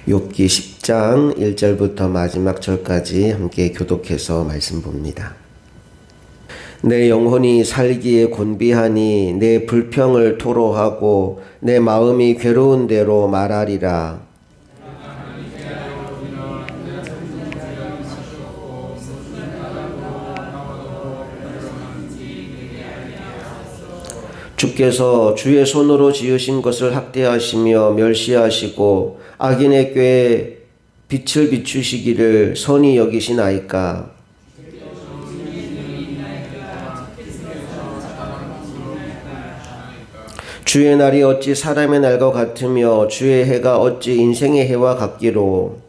욥기 10장 1절부터 마지막 절까지 함께 교독해서 말씀 봅니다. 내 영혼이 살기에 곤비하니 내 불평을 토로하고 내 마음이 괴로운 대로 말하리라. 주께서 주의 손으로 지으신 것을 학대하시며 멸시하시고 악인의 꾀에 빛을 비추시기를 선히 여기시나이까. 주의 날이 어찌 사람의 날과 같으며 주의 해가 어찌 인생의 해와 같기로.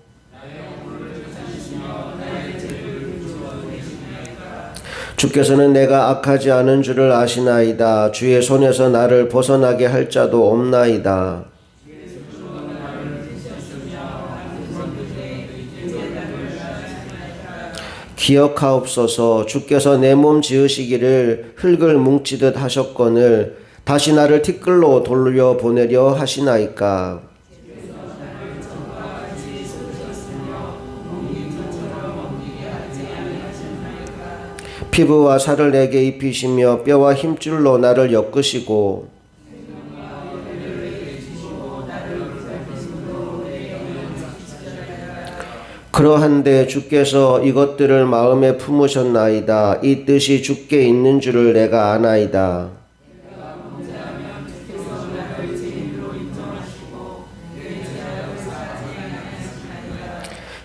주께서는 내가 악하지 않은 줄을 아시나이다. 주의 손에서 나를 벗어나게 할 자도 없나이다. 기억하옵소서. 주께서 내 몸 지으시기를 흙을 뭉치듯 하셨거늘 다시 나를 티끌로 돌려보내려 하시나이까. 피부와 살을 내게 입히시며 뼈와 힘줄로 나를 엮으시고 그러한데 주께서 이것들을 마음에 품으셨나이다. 이 뜻이 주께 있는 줄을 내가 아나이다.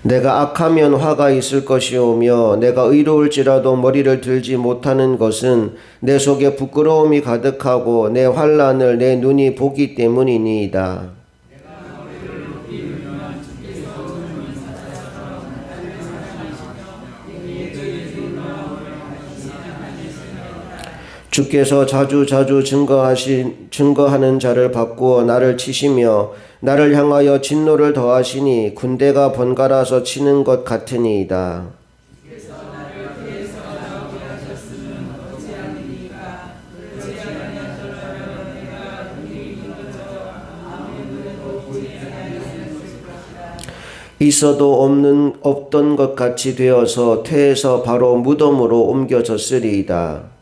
내가 악하면 화가 있을 것이오며 내가 의로울지라도 머리를 들지 못하는 것은 내 속에 부끄러움이 가득하고 내 환난을 내 눈이 보기 때문이니이다. 주께서 자주 증거하는 자를 바꾸어 나를 치시며 나를 향하여 진노를 더하시니 군대가 번갈아서 치는 것 같으니이다. 있어도 없던 것 같이 되어서 태에서 바로 무덤으로 옮겨졌으리이다.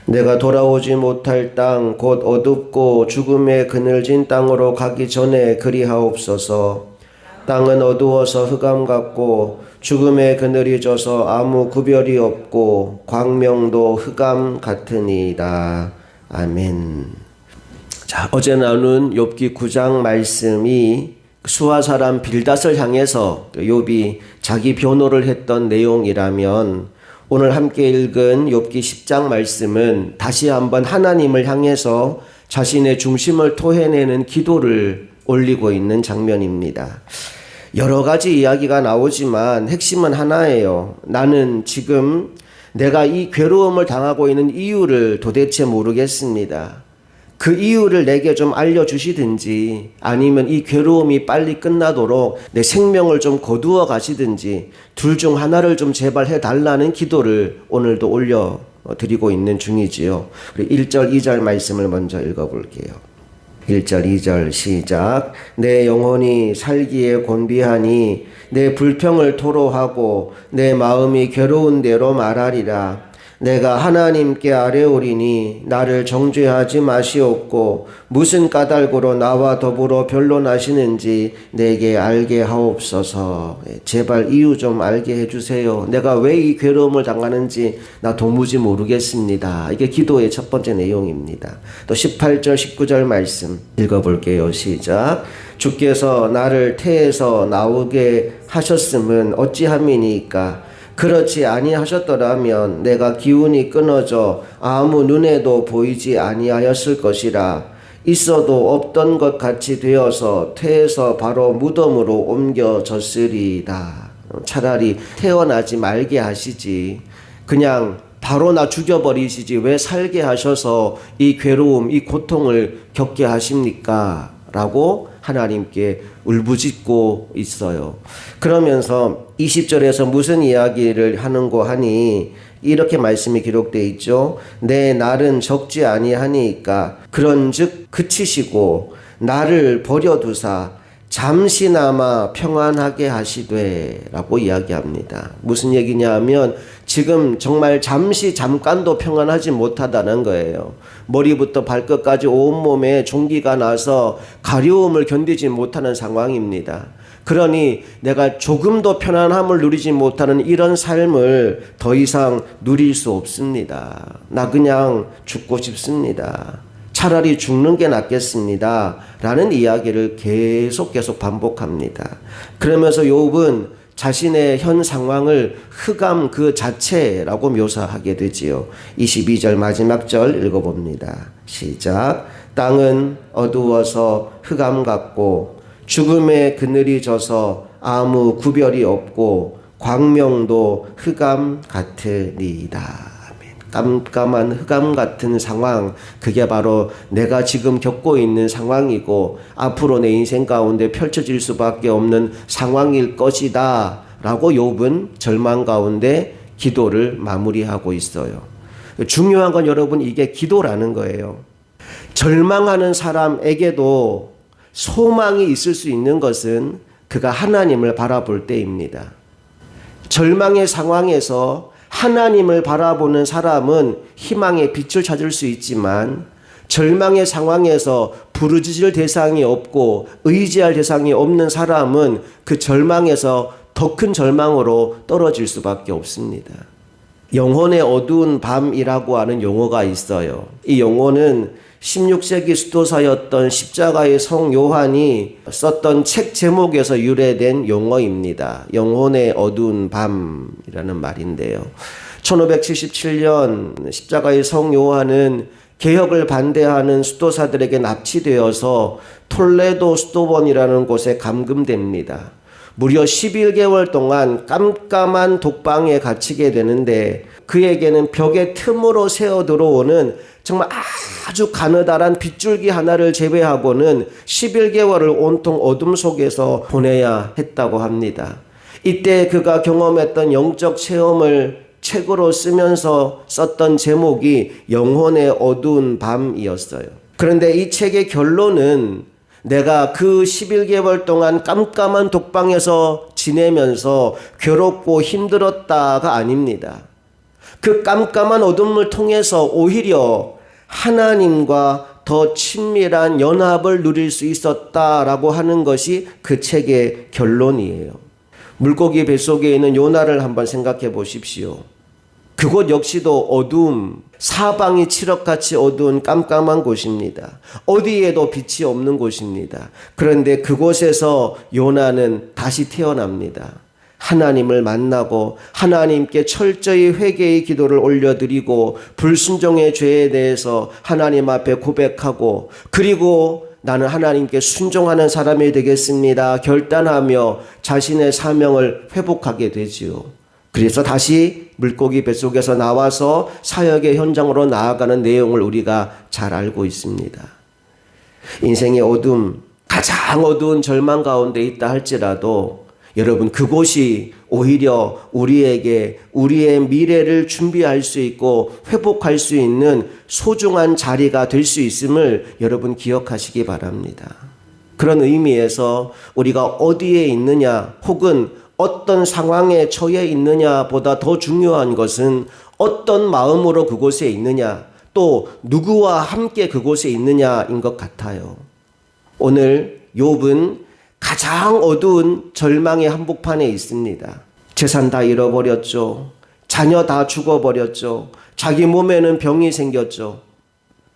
내가 돌아오지 못할 땅 곧 어둡고 죽음의 그늘진 땅으로 가기 전에 그리하옵소서. 땅은 어두워서 흑암 같고 죽음의 그늘이 져서 아무 구별이 없고 광명도 흑암 같으니이다. 아멘. 자, 어제 나눈 욥기 9장 말씀이 수아 사람 빌닷을 향해서 욥이 자기 변호를 했던 내용이라면 오늘 함께 읽은 욥기 10장 말씀은 다시 한번 하나님을 향해서 자신의 중심을 토해내는 기도를 올리고 있는 장면입니다. 여러 가지 이야기가 나오지만 핵심은 하나예요. 나는 지금 내가 이 괴로움을 당하고 있는 이유를 도대체 모르겠습니다. 그 이유를 내게 좀 알려주시든지 아니면 이 괴로움이 빨리 끝나도록 내 생명을 좀 거두어 가시든지 둘 중 하나를 좀 제발 해달라는 기도를 오늘도 올려드리고 있는 중이지요. 1절 2절 말씀을 먼저 읽어볼게요. 1절 2절 시작. 내 영혼이 살기에 곤비하니 내 불평을 토로하고 내 마음이 괴로운 대로 말하리라. 내가 하나님께 아뢰오리니 나를 정죄하지 마시옵고 무슨 까닭으로 나와 더불어 변론하시는지 내게 알게 하옵소서. 제발 이유 좀 알게 해주세요. 내가 왜 이 괴로움을 당하는지 나 도무지 모르겠습니다. 이게 기도의 첫 번째 내용입니다. 또 18절 19절 말씀 읽어볼게요. 시작. 주께서 나를 태에서 나오게 하셨음은 어찌함이니까. 그렇지 아니하셨더라면 내가 기운이 끊어져 아무 눈에도 보이지 아니하였을 것이라. 있어도 없던 것 같이 되어서 태에서 바로 무덤으로 옮겨졌으리이다. 차라리 태어나지 말게 하시지. 그냥 바로 나 죽여버리시지 왜 살게 하셔서 이 괴로움, 이 고통을 겪게 하십니까? 라고 하나님께 울부짖고 있어요. 그러면서 20절에서 무슨 이야기를 하는고 하니 이렇게 말씀이 기록되어 있죠. 내 날은 적지 아니하니까 그런즉 그치시고 나를 버려두사 잠시나마 평안하게 하시되 라고 이야기합니다. 무슨 얘기냐 하면 지금 정말 잠깐도 평안하지 못하다는 거예요. 머리부터 발끝까지 온몸에 종기가 나서 가려움을 견디지 못하는 상황입니다. 그러니 내가 조금도 편안함을 누리지 못하는 이런 삶을 더 이상 누릴 수 없습니다. 나 그냥 죽고 싶습니다. 차라리 죽는 게 낫겠습니다. 라는 이야기를 계속 반복합니다. 그러면서 욥은 자신의 현 상황을 흑암 그 자체라고 묘사하게 되지요. 22절 마지막 절 읽어봅니다. 시작. 땅은 어두워서 흑암 같고 죽음의 그늘이 져서 아무 구별이 없고 광명도 흑암 같으니이다. 깜깜한 흑암 같은 상황, 그게 바로 내가 지금 겪고 있는 상황이고 앞으로 내 인생 가운데 펼쳐질 수밖에 없는 상황일 것이다 라고 욥은 절망 가운데 기도를 마무리하고 있어요. 중요한 건 여러분, 이게 기도라는 거예요. 절망하는 사람에게도 소망이 있을 수 있는 것은 그가 하나님을 바라볼 때입니다. 절망의 상황에서 하나님을 바라보는 사람은 희망의 빛을 찾을 수 있지만 절망의 상황에서 부르짖을 대상이 없고 의지할 대상이 없는 사람은 그 절망에서 더 큰 절망으로 떨어질 수밖에 없습니다. 영혼의 어두운 밤이라고 하는 용어가 있어요. 이 용어는 16세기 수도사였던 십자가의 성 요한이 썼던 책 제목에서 유래된 용어입니다. 영혼의 어두운 밤이라는 말인데요. 1577년 십자가의 성 요한은 개혁을 반대하는 수도사들에게 납치되어서 톨레도 수도원이라는 곳에 감금됩니다. 무려 11개월 동안 깜깜한 독방에 갇히게 되는데 그에게는 벽의 틈으로 새어 들어오는 정말 아주 가느다란 빗줄기 하나를 제외하고는 11개월을 온통 어둠 속에서 보내야 했다고 합니다. 이때 그가 경험했던 영적 체험을 책으로 쓰면서 썼던 제목이 영혼의 어두운 밤이었어요. 그런데 이 책의 결론은 내가 그 11개월 동안 깜깜한 독방에서 지내면서 괴롭고 힘들었다가 아닙니다. 그 깜깜한 어둠을 통해서 오히려 하나님과 더 친밀한 연합을 누릴 수 있었다라고 하는 것이 그 책의 결론이에요. 물고기 뱃속에 있는 요나를 한번 생각해 보십시오. 그곳 역시도 어두움, 사방이 칠흑같이 어두운 깜깜한 곳입니다. 어디에도 빛이 없는 곳입니다. 그런데 그곳에서 요나는 다시 태어납니다. 하나님을 만나고 하나님께 철저히 회개의 기도를 올려드리고 불순종의 죄에 대해서 하나님 앞에 고백하고 그리고 나는 하나님께 순종하는 사람이 되겠습니다 결단하며 자신의 사명을 회복하게 되지요. 그래서 다시 물고기 뱃속에서 나와서 사역의 현장으로 나아가는 내용을 우리가 잘 알고 있습니다. 인생의 어둠, 가장 어두운 절망 가운데 있다 할지라도 여러분, 그곳이 오히려 우리에게 우리의 미래를 준비할 수 있고 회복할 수 있는 소중한 자리가 될 수 있음을 여러분 기억하시기 바랍니다. 그런 의미에서 우리가 어디에 있느냐 혹은 어떤 상황에 처해 있느냐 보다 더 중요한 것은 어떤 마음으로 그곳에 있느냐 또 누구와 함께 그곳에 있느냐인 것 같아요. 오늘 욥은 가장 어두운 절망의 한복판에 있습니다. 재산 다 잃어버렸죠. 자녀 다 죽어버렸죠. 자기 몸에는 병이 생겼죠.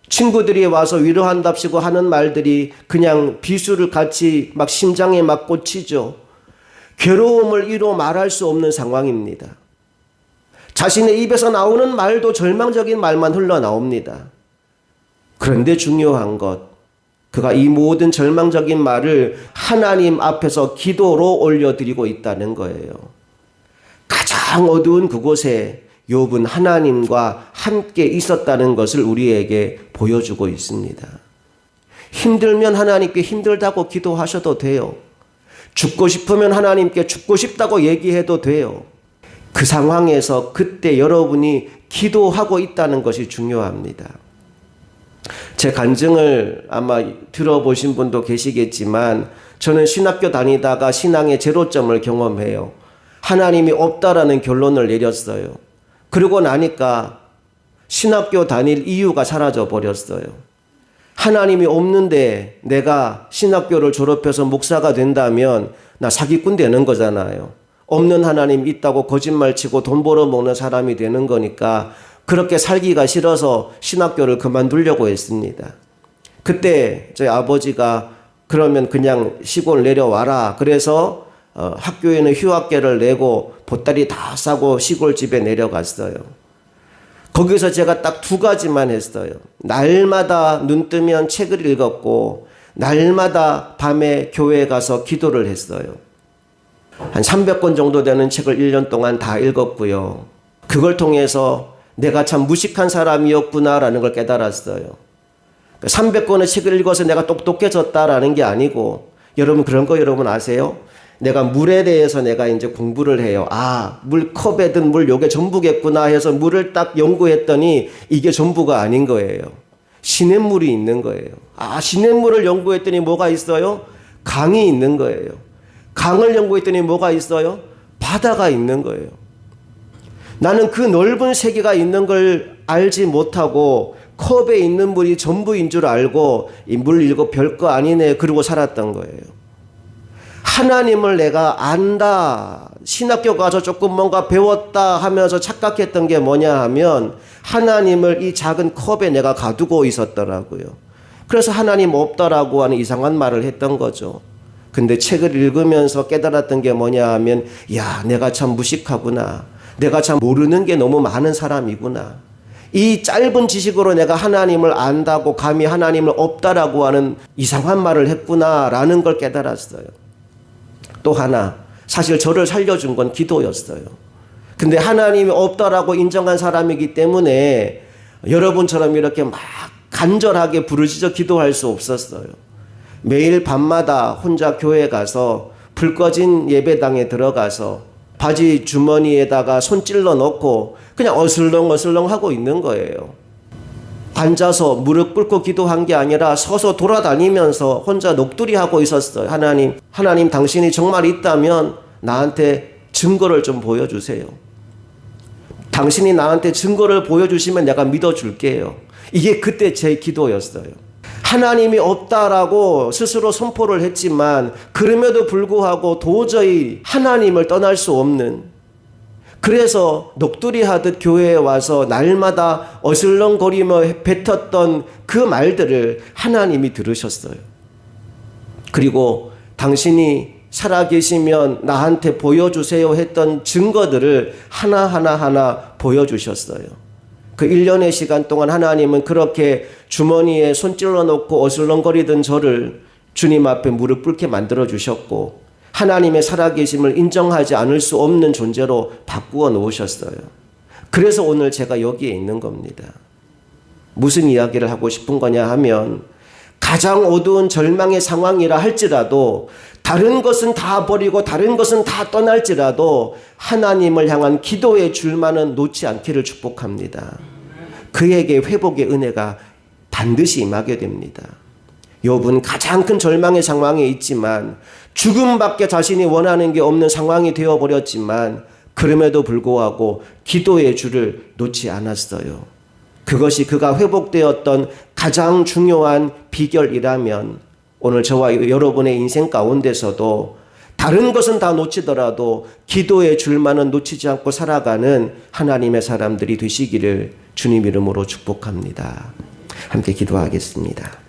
친구들이 와서 위로한답시고 하는 말들이 그냥 비수를 같이 막 심장에 막 꽂히죠. 괴로움을 이루 말할 수 없는 상황입니다. 자신의 입에서 나오는 말도 절망적인 말만 흘러나옵니다. 그런데 중요한 것, 그가 이 모든 절망적인 말을 하나님 앞에서 기도로 올려드리고 있다는 거예요. 가장 어두운 그곳에 욥은 하나님과 함께 있었다는 것을 우리에게 보여주고 있습니다. 힘들면 하나님께 힘들다고 기도하셔도 돼요. 죽고 싶으면 하나님께 죽고 싶다고 얘기해도 돼요. 그 상황에서 그때 여러분이 기도하고 있다는 것이 중요합니다. 제 간증을 아마 들어보신 분도 계시겠지만 저는 신학교 다니다가 신앙의 제로점을 경험해요. 하나님이 없다라는 결론을 내렸어요. 그러고 나니까 신학교 다닐 이유가 사라져 버렸어요. 하나님이 없는데 내가 신학교를 졸업해서 목사가 된다면 나 사기꾼 되는 거잖아요. 없는 하나님 있다고 거짓말치고 돈 벌어먹는 사람이 되는 거니까 그렇게 살기가 싫어서 신학교를 그만두려고 했습니다. 그때 저희 아버지가 그러면 그냥 시골 내려와라. 그래서 학교에는 휴학계를 내고 보따리 다 싸고 시골집에 내려갔어요. 거기서 제가 딱 두 가지만 했어요. 날마다 눈 뜨면 책을 읽었고 날마다 밤에 교회에 가서 기도를 했어요. 한 300권 정도 되는 책을 1년 동안 다 읽었고요. 그걸 통해서 내가 참 무식한 사람이었구나라는 걸 깨달았어요. 300권의 책을 읽어서 내가 똑똑해졌다라는 게 아니고 여러분 그런 거 여러분 아세요? 내가 물에 대해서 내가 이제 공부를 해요. 아, 물컵에 든 물 요게 전부겠구나 해서 물을 딱 연구했더니 이게 전부가 아닌 거예요. 시냇물이 있는 거예요. 아, 시냇물을 연구했더니 뭐가 있어요? 강이 있는 거예요. 강을 연구했더니 뭐가 있어요? 바다가 있는 거예요. 나는 그 넓은 세계가 있는 걸 알지 못하고 컵에 있는 물이 전부인 줄 알고 이 물 이거 별거 아니네 그러고 살았던 거예요. 하나님을 내가 안다, 신학교 가서 조금 뭔가 배웠다 하면서 착각했던 게 뭐냐 하면 하나님을 이 작은 컵에 내가 가두고 있었더라고요. 그래서 하나님 없다라고 하는 이상한 말을 했던 거죠. 근데 책을 읽으면서 깨달았던 게 뭐냐 하면 야, 내가 참 무식하구나. 내가 참 모르는 게 너무 많은 사람이구나. 이 짧은 지식으로 내가 하나님을 안다고 감히 하나님을 없다라고 하는 이상한 말을 했구나라는 걸 깨달았어요. 또 하나, 사실 저를 살려준 건 기도였어요. 근데 하나님이 없다라고 인정한 사람이기 때문에 여러분처럼 이렇게 막 간절하게 부르짖어 기도할 수 없었어요. 매일 밤마다 혼자 교회 가서 불 꺼진 예배당에 들어가서 바지 주머니에다가 손 찔러 넣고 그냥 어슬렁어슬렁 하고 있는 거예요. 앉아서 무릎 꿇고 기도한 게 아니라 서서 돌아다니면서 혼자 넋두리 하고 있었어요. 하나님 당신이 정말 있다면 나한테 증거를 좀 보여주세요. 당신이 나한테 증거를 보여주시면 내가 믿어줄게요. 이게 그때 제 기도였어요. 하나님이 없다라고 스스로 선포를 했지만 그럼에도 불구하고 도저히 하나님을 떠날 수 없는, 그래서 넋두리 하듯 교회에 와서 날마다 어슬렁거리며 뱉었던 그 말들을 하나님이 들으셨어요. 그리고 당신이 살아계시면 나한테 보여주세요 했던 증거들을 하나하나 보여주셨어요. 그 1년의 시간 동안 하나님은 그렇게 주머니에 손 찔러 놓고 어슬렁거리던 저를 주님 앞에 무릎 꿇게 만들어 주셨고 하나님의 살아계심을 인정하지 않을 수 없는 존재로 바꾸어 놓으셨어요. 그래서 오늘 제가 여기에 있는 겁니다. 무슨 이야기를 하고 싶은 거냐 하면 가장 어두운 절망의 상황이라 할지라도 다른 것은 다 버리고 다른 것은 다 떠날지라도 하나님을 향한 기도의 줄만은 놓지 않기를 축복합니다. 그에게 회복의 은혜가 반드시 임하게 됩니다. 욥은 가장 큰 절망의 상황에 있지만 죽음밖에 자신이 원하는 게 없는 상황이 되어버렸지만 그럼에도 불구하고 기도의 줄을 놓지 않았어요. 그것이 그가 회복되었던 가장 중요한 비결이라면 오늘 저와 여러분의 인생 가운데서도 다른 것은 다 놓치더라도 기도의 줄만은 놓치지 않고 살아가는 하나님의 사람들이 되시기를 주님 이름으로 축복합니다. 함께 기도하겠습니다.